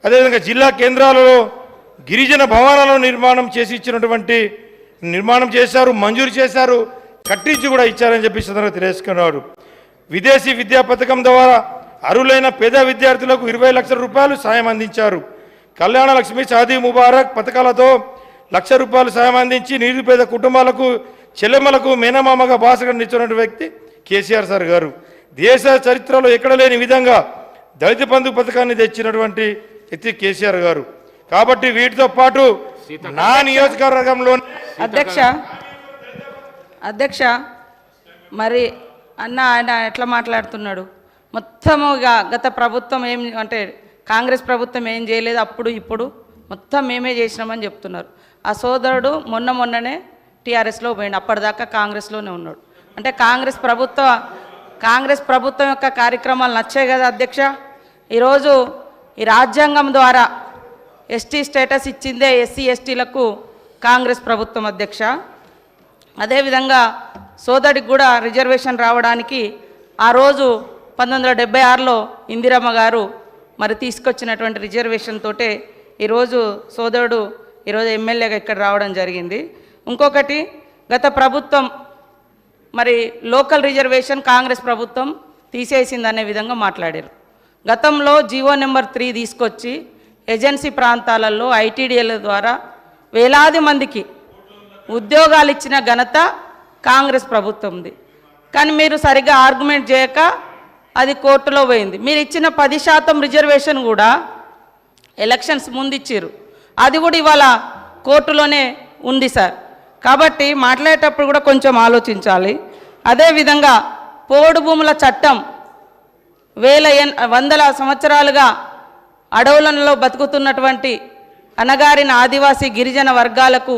అదేవిధంగా జిల్లా కేంద్రాలలో గిరిజన భవనాలను నిర్మాణం చేశారు, మంజూరు చేశారు, కట్టించి కూడా ఇచ్చారని చెప్పి సందర్భంగా తెలియజేసుకున్నారు. విదేశీ విద్యా పథకం ద్వారా అర్హులైన పేద విద్యార్థులకు 20 లక్షల రూపాయలు సాయం అందించారు. కళ్యాణ లక్ష్మి, షాదీ ముబారక్ పథకాలతో ₹1,00,000 సాయం అందించి నిరుపేద కుటుంబాలకు చెల్లెమ్మలకు మేనమామగా బాసగా నిలిచిన వ్యక్తి కేసీఆర్ సార్ గారు. దేశ చరిత్రలో ఎక్కడ లేని విధంగా దళిత బంధు పథకాన్ని తెచ్చినటువంటి వ్యక్తి కేసీఆర్ గారు. కాబట్టి వీటితో పాటు నా నియోజకవర్గంలో అధ్యక్ష మరి ఆయన ఎట్లా మాట్లాడుతున్నాడు? మొత్తముగా గత ప్రభుత్వం ఏం అంటే కాంగ్రెస్ ప్రభుత్వం ఏం చేయలేదు, అప్పుడు ఇప్పుడు మొత్తం మేమే చేసినామని చెప్తున్నారు. ఆ సోదరుడు మొన్ననే టీఆర్ఎస్లో పోయిండు, అప్పటిదాకా కాంగ్రెస్లోనే ఉన్నాడు. అంటే కాంగ్రెస్ ప్రభుత్వం యొక్క కార్యక్రమాలు నచ్చాయి కదా అధ్యక్ష. ఈరోజు ఈ రాజ్యాంగం ద్వారా ఎస్టీ స్టేటస్ ఇచ్చిందే ఎస్సీ ఎస్టీలకు కాంగ్రెస్ ప్రభుత్వం అధ్యక్ష. అదేవిధంగా సోదరుడికి కూడా రిజర్వేషన్ రావడానికి ఆ రోజు 1976లో ఇందిరమ్మ గారు మరి తీసుకొచ్చినటువంటి రిజర్వేషన్ తోటే ఈరోజు సోదరుడు ఈరోజు ఎమ్మెల్యేగా ఇక్కడ రావడం జరిగింది. ఇంకొకటి గత ప్రభుత్వం మరి లోకల్ రిజర్వేషన్ కాంగ్రెస్ ప్రభుత్వం తీసేసిందనే విధంగా మాట్లాడారు. గతంలో జీవో నెంబర్ 3 తీసుకొచ్చి ఏజెన్సీ ప్రాంతాలలో ఐటీడీఎల్ ద్వారా వేలాది మందికి ఉద్యోగాలు ఇచ్చిన ఘనత కాంగ్రెస్ ప్రభుత్వంది. కానీ మీరు సరిగ్గా ఆర్గ్యుమెంట్ చేయక అది కోర్టులో పోయింది. మీరు ఇచ్చిన 10% రిజర్వేషన్ కూడా ఎలక్షన్స్ ముందు ఇచ్చారు, అది కూడా ఇవాళ కోర్టులోనే ఉంది సార్. కాబట్టి మాట్లాడేటప్పుడు కూడా కొంచెం ఆలోచించాలి. అదేవిధంగా పోడు భూముల చట్టం వందల సంవత్సరాలుగా అడవులలో బతుకుతున్నటువంటి అనగారిన ఆదివాసీ గిరిజన వర్గాలకు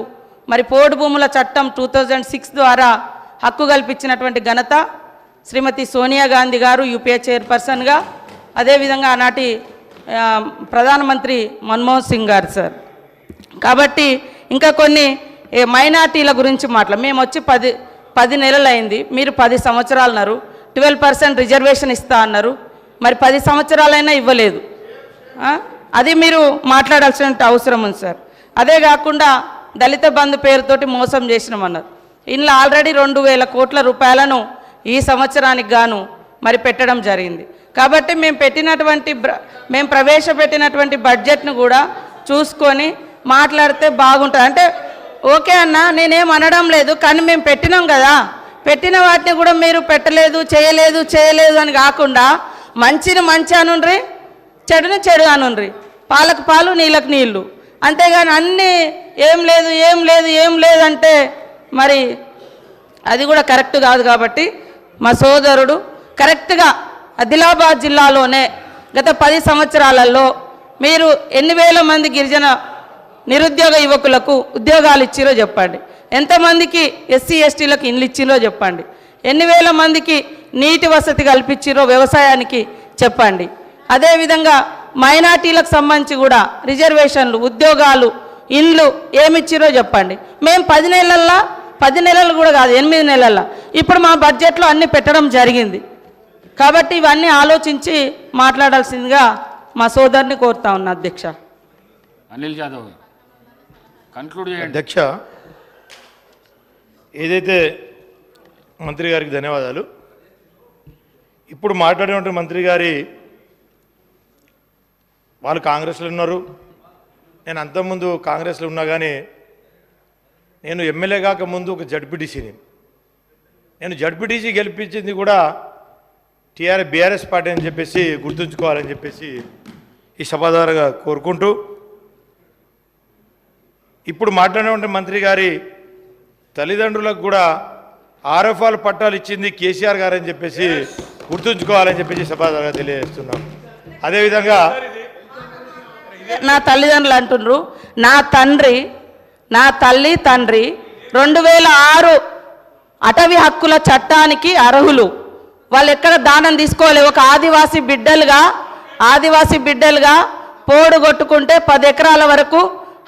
మరి పోడు భూముల చట్టం 2006 ద్వారా హక్కు కల్పించినటువంటి ఘనత శ్రీమతి సోనియా గాంధీ గారు యూపీఏ చైర్పర్సన్గా, అదేవిధంగా ఆనాటి ప్రధానమంత్రి మన్మోహన్ సింగ్ గారు సార్. కాబట్టి ఇంకా కొన్ని మైనార్టీల గురించి మేము వచ్చి 10 నెలలు అయింది, మీరు 10 సంవత్సరాలు అన్నారు. 12% రిజర్వేషన్ ఇస్తా అన్నారు, మరి 10 సంవత్సరాలైనా ఇవ్వలేదు. అది మీరు మాట్లాడాల్సిన అవసరం ఉంది సార్. అదే కాకుండా దళిత బంధు పేరుతోటి మోసం చేసినామన్నారు. ఇందులో ఆల్రెడీ 2,000 కోట్ల రూపాయలను ఈ సంవత్సరానికి గాను మరి పెట్టడం జరిగింది. కాబట్టి మేము ప్రవేశపెట్టినటువంటి బడ్జెట్ను కూడా చూసుకొని మాట్లాడితే బాగుంటుంది. అంటే ఓకే అన్న, నేనేం అనడం లేదు, కానీ మేము పెట్టినాం కదా, పెట్టిన వాటిని కూడా మీరు పెట్టలేదు, చేయలేదు అని కాకుండా మంచిని మంచి అనుండ్రి, చెడుని చెడు అనుండ్రి, పాలకు పాలు నీళ్ళకు నీళ్ళు, అంతేగాని అన్నీ ఏం లేదు అంటే మరి అది కూడా కరెక్ట్ కాదు. కాబట్టి మా సోదరుడు కరెక్ట్గా ఆదిలాబాద్ జిల్లాలోనే గత 10 సంవత్సరాలలో మీరు ఎన్ని వేల మంది గిరిజన నిరుద్యోగ యువకులకు ఉద్యోగాలు ఇచ్చిరో చెప్పండి, ఎంతమందికి ఎస్సీ ఎస్టీలకు ఇండ్లు ఇచ్చిరో చెప్పండి, ఎన్ని వేల మందికి నీటి వసతి కల్పించిరో వ్యవసాయానికి చెప్పండి. అదేవిధంగా మైనార్టీలకు సంబంధించి కూడా రిజర్వేషన్లు, ఉద్యోగాలు, ఇండ్లు ఏమిచ్చిరో చెప్పండి. మేము 10 నెలలు కూడా కాదు, 8 నెలల్లో ఇప్పుడు మా బడ్జెట్లో అన్నీ పెట్టడం జరిగింది. కాబట్టి ఇవన్నీ ఆలోచించి మాట్లాడాల్సిందిగా మా సోదరుని కోరుతా ఉన్నా అధ్యక్ష. అనిల్ జాదవ్ కన్క్లూడ్ చేయండి. అధ్యక్ష, ఏదైతే మంత్రి గారికి ధన్యవాదాలు. ఇప్పుడు మాట్లాడినటువంటి మంత్రి గారి వాళ్ళు కాంగ్రెస్లో ఉన్నారు, నేను అంతకుముందు కాంగ్రెస్లో ఉన్నా, కానీ నేను ఎమ్మెల్యే కాక ముందు ఒక జడ్పీటీసీని, నేను జడ్పీటీసీ గెలిపించింది కూడా బీఆర్ఎస్ పార్టీ అని చెప్పేసి గుర్తుంచుకోవాలని చెప్పేసి ఈ సభాధారగా కోరుకుంటూ, ఇప్పుడు మాట్లాడినటువంటి మంత్రి గారి తల్లిదండ్రులకు కూడా ఆర్ఎఫ్ఆర్ పట్టాలు ఇచ్చింది కేసీఆర్ గారు అని చెప్పేసి గుర్తుంచుకోవాలని చెప్పేసి సభాధారగా తెలియజేస్తున్నాం. అదేవిధంగా నా తల్లిదండ్రులు అంటున్నారు, నా తల్లి తండ్రి 2006 అటవీ హక్కుల చట్టానికి అర్హులు. వాళ్ళు ఎక్కడ దానం తీసుకోవాలి. ఒక ఆదివాసీ బిడ్డలుగా పోడు కొట్టుకుంటే 10 ఎకరాల వరకు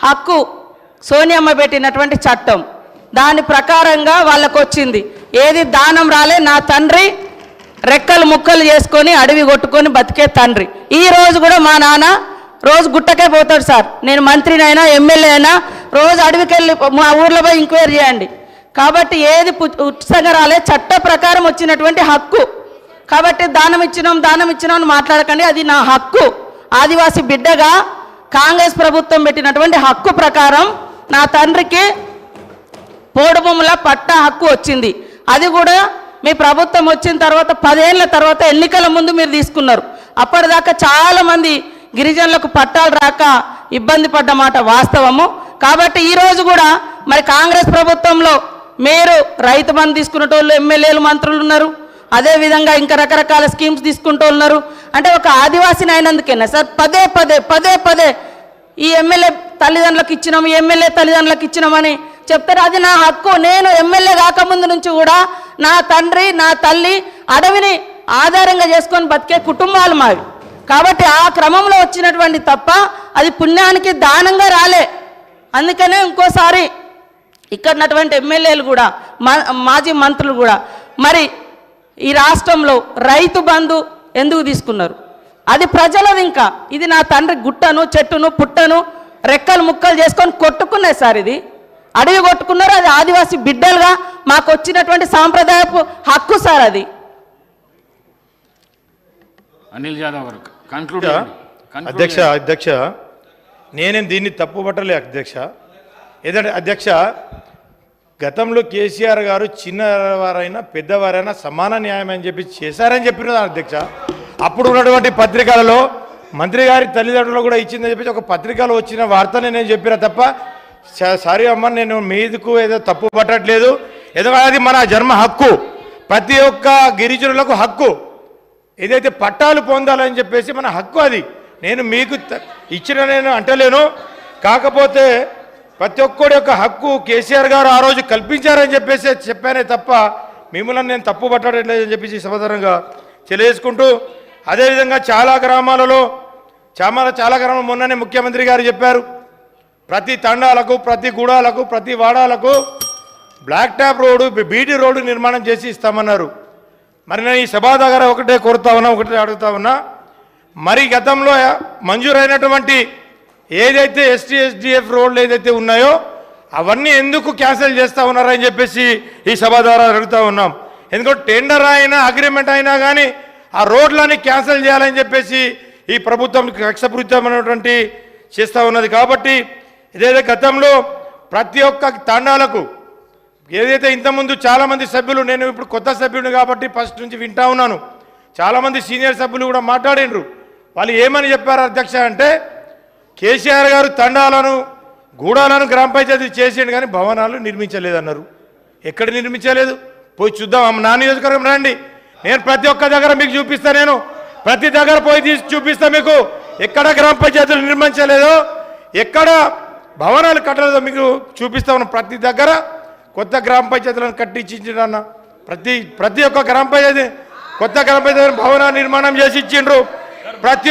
హక్కు సోనియమ్మ పెట్టినటువంటి చట్టం, దాని ప్రకారంగా వాళ్ళకు వచ్చింది. ఏది దానం రాలే. నా తండ్రి రెక్కలు ముక్కలు చేసుకొని అడవి కొట్టుకొని బతికే తండ్రి. ఈరోజు కూడా మా నాన్న రోజు గుట్టకే పోతాడు సార్. నేను మంత్రినైనా ఎమ్మెల్యే అయినా రోజు అడవికి వెళ్ళి మా ఊర్లో పోయి ఎంక్వైరీ చేయండి. కాబట్టి ఏది ఉచితంగా రాలే, చట్ట ప్రకారం వచ్చినటువంటి హక్కు. కాబట్టి దానం ఇచ్చినాం అని మాట్లాడకండి, అది నా హక్కు. ఆదివాసీ బిడ్డగా కాంగ్రెస్ ప్రభుత్వం పెట్టినటువంటి హక్కు ప్రకారం నా తండ్రికి పోడు భూముల పట్టా హక్కు వచ్చింది. అది కూడా మీ ప్రభుత్వం వచ్చిన తర్వాత 10 ఏళ్ల తర్వాత ఎన్నికల ముందు మీరు తీసుకున్నారు. అప్పటిదాకా చాలామంది గిరిజనులకు పట్టాలు రాక ఇబ్బంది పడ్డమాట వాస్తవము. కాబట్టి ఈరోజు కూడా మరి కాంగ్రెస్ ప్రభుత్వంలో మీరు రైతు బంధు తీసుకునేటోళ్ళు ఎమ్మెల్యేలు మంత్రులు ఉన్నారు, అదేవిధంగా ఇంకా రకరకాల స్కీమ్స్ తీసుకుంటూ ఉన్నారు. అంటే ఒక ఆదివాసిని అయినందుకేనా సార్ పదే పదే ఈ ఎమ్మెల్యే తల్లిదండ్రులకు ఇచ్చినాం, ఎమ్మెల్యే తల్లిదండ్రులకు ఇచ్చినామని చెప్తారు. అది నా హక్కు. నేను ఎమ్మెల్యే కాకముందు నుంచి కూడా నా తండ్రి నా తల్లి అడవిని ఆధారంగా చేసుకొని బతికే కుటుంబాలు మావి. కాబట్టి ఆ క్రమంలో వచ్చినటువంటి తప్ప అది పుణ్యానికి దానంగా రాలే. అందుకనే ఇంకోసారి ఇక్కడ ఉన్నటువంటి ఎమ్మెల్యేలు కూడా మాజీ మంత్రులు కూడా మరి ఈ రాష్ట్రంలో రైతు బంధు ఎందుకు తీసుకున్నారు? అది ప్రజలది. ఇంకా ఇది నా తండ్రి గుట్టను చెట్టును పుట్టను రెక్కలు ముక్కలు చేసుకొని కొట్టుకున్నాయి సార్. ఇది అడవి కొట్టుకున్నారు. అది ఆదివాసీ బిడ్డలుగా మాకు వచ్చినటువంటి సాంప్రదాయపు హక్కు సార్ అది. అనిల్ జాదవ్ గారు కన్క్లూడ్. అధ్యక్ష నేనేం దీన్ని తప్పు పట్టలే అధ్యక్ష. ఏదంటే అధ్యక్ష, గతంలో కేసీఆర్ గారు చిన్నవారైనా పెద్దవారైనా సమాన న్యాయం అని చెప్పి చేశారని చెప్పిన అధ్యక్ష. అప్పుడు ఉన్నటువంటి పత్రికలలో మంత్రి గారి తల్లిదండ్రులు కూడా ఇచ్చిందని చెప్పి ఒక పత్రికలో వచ్చిన వార్తనే నేను చెప్పిన తప్ప సారీ అమ్మ, నేను మీదకు ఏదో తప్పు పట్టట్లేదు. ఎందుకంటే అది మన జన్మ హక్కు, ప్రతి ఒక్క గిరిజనులకు హక్కు. ఏదైతే పట్టాలు పొందాలని చెప్పేసి మన హక్కు, అది నేను మీకు ఇచ్చిన నేను అంటలేను. కాకపోతే ప్రతి ఒక్కడి యొక్క హక్కు కేసీఆర్ గారు ఆ రోజు కల్పించారని చెప్పేసి చెప్పానే తప్ప మిమ్మల్ని నేను తప్పు పట్టట్లేదని చెప్పేసి సమాధానంగా తెలియజేసుకుంటూ, అదేవిధంగా చాలా గ్రామాలలో మొన్ననే ముఖ్యమంత్రి గారు చెప్పారు, ప్రతి తండాలకు ప్రతి గూడాలకు ప్రతి వాడాలకు black top road BT road నిర్మాణం చేసి ఇస్తామన్నారు. మరి నేను ఈ సభా దగ్గర ఒకటే అడుగుతా ఉన్నా, మరి గతంలో మంజూరైనటువంటి ఏదైతే ST/SDF రోడ్లు ఏదైతే ఉన్నాయో అవన్నీ ఎందుకు క్యాన్సిల్ చేస్తూ ఉన్నారని చెప్పేసి ఈ సభ ద్వారా అడుగుతూ ఉన్నాం. ఎందుకంటే టెండర్ అయినా అగ్రిమెంట్ అయినా కానీ ఆ రోడ్లని క్యాన్సిల్ చేయాలని చెప్పేసి ఈ ప్రభుత్వం కక్షపూరితమైనటువంటి చేస్తూ ఉన్నది. కాబట్టి ఏదైతే గతంలో ప్రతి ఒక్క తాండాలకు ఏదైతే ఇంతకుముందు చాలామంది సభ్యులు, నేను ఇప్పుడు కొత్త సభ్యుడిని కాబట్టి ఫస్ట్ నుంచి వింటా ఉన్నాను, చాలామంది సీనియర్ సభ్యులు కూడా మాట్లాడినరు. వాళ్ళు ఏమని చెప్పారు అధ్యక్ష అంటే, కేసీఆర్ గారు తండాలను గూడాలను గ్రామ పంచాయతీ చేసిండు కానీ భవనాలు నిర్మించలేదన్నారు. ఎక్కడ నిర్మించలేదు పోయి చూద్దాం, నా నియోజకవర్గం రండి, నేను ప్రతి ఒక్క దగ్గర మీకు చూపిస్తా, నేను ప్రతి దగ్గర పోయి తీసి చూపిస్తా మీకు. ఎక్కడ గ్రామ పంచాయతీలు నిర్మించలేదో, ఎక్కడ భవనాలు కట్టలేదో మీకు చూపిస్తా ఉన్నాం. ప్రతి దగ్గర కొత్త గ్రామ పంచాయతీలను కట్టించిండ్రు. ప్రతి ఒక్క గ్రామ పంచాయతీ కొత్త గ్రామ పంచాయతీ భవన నిర్మాణం చేసి ఇచ్చిండ్రు. ప్రతి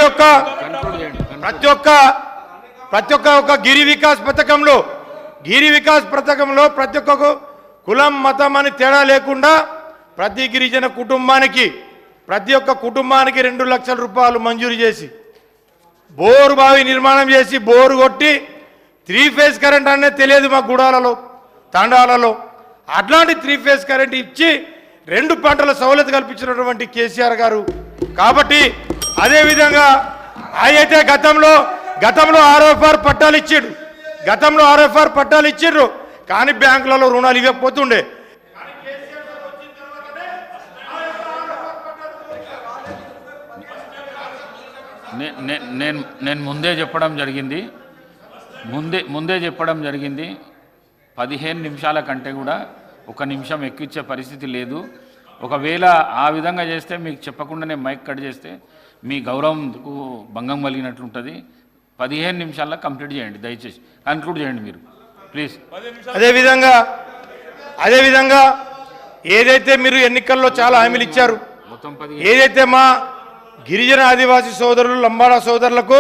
ఒక్క గిరి వికాస్ పథకంలో ప్రతి ఒక్క కులం మతం అని తేడా లేకుండా ప్రతి గిరిజన కుటుంబానికి ప్రతి ఒక్క కుటుంబానికి 2 లక్షల రూపాయలు మంజూరు చేసి బోరు బావి నిర్మాణం చేసి బోరు కొట్టి 3 ఫేజ్ కరెంట్ అనేది తెలియదు మా గూడాలలో తాండాలలో, అట్లాంటి 3 ఫేజ్ కరెంట్ ఇచ్చి 2 పంటల సౌలత కల్పించినటువంటి కేసీఆర్ గారు. కాబట్టి అదేవిధంగా అయితే గతంలో RFR పట్టాలు ఇచ్చిండ్రు కానీ బ్యాంకులలో రుణాలు ఇవ్వకపోతుండే. నేను ముందే చెప్పడం జరిగింది 15 నిమిషాల కంటే కూడా 1 నిమిషం ఎక్కించే పరిస్థితి లేదు. ఒకవేళ ఆ విధంగా చేస్తే మీకు చెప్పకుండానే మైక్ కట్ చేస్తే మీ గౌరవంకు భంగం కలిగినట్లు ఉంటుంది. 15 నిమిషాల్లో కంప్లీట్ చేయండి, దయచేసి కన్క్లూడ్ చేయండి మీరు ప్లీజ్. అదేవిధంగా ఏదైతే మీరు ఎన్నికల్లో చాలా హామీలు ఇచ్చారు, ఏదైతే మా గిరిజన ఆదివాసీ సోదరులు లంబాడా సోదరులకు